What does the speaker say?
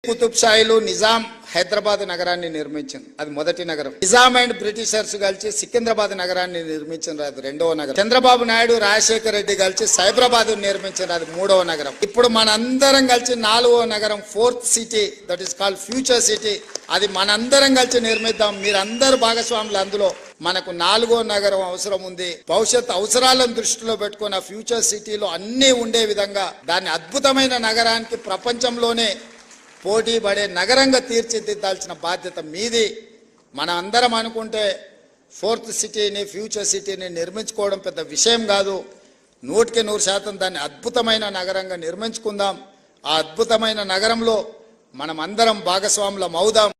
కుతుబ్ షాయిలు నిజాం హైదరాబాద్ నగరాన్ని నిర్మించింది, అది మొదటి నగరం. నిజాం అండ్ బ్రిటిషర్స్ కలిసి సికింద్రాబాద్ నగరాన్ని నిర్మించింది, అది రెండవ నగరం. చంద్రబాబు నాయుడు రాజశేఖర రెడ్డి కలిసి సైబరాబాద్ నిర్మించారు, అది మూడవ నగరం. ఇప్పుడు మనందరం కలిసి నాలుగవ నగరం, fourth city, that is called future city, అది మనందరం కలిసి నిర్మిద్దాం. మీరందరూ భాగస్వాములు అందులో. మనకు నాలుగో నగరం అవసరం ఉంది. భవిష్యత్ అవసరాలను దృష్టిలో పెట్టుకున్న ఫ్యూచర్ సిటీలో అన్నీ ఉండే విధంగా దాన్ని అద్భుతమైన నగరానికి ప్రపంచంలోనే పోటీ పడే నగరంగా తీర్చిదిద్దాల్సిన బాధ్యత మీది. మనం అందరం అనుకుంటే ఫోర్త్ సిటీని, ఫ్యూచర్ సిటీని నిర్మించుకోవడం పెద్ద విషయం కాదు. 100% దాన్ని అద్భుతమైన నగరంగా నిర్మించుకుందాం. ఆ అద్భుతమైన నగరంలో మనం అందరం భాగస్వాములం అవుదాం.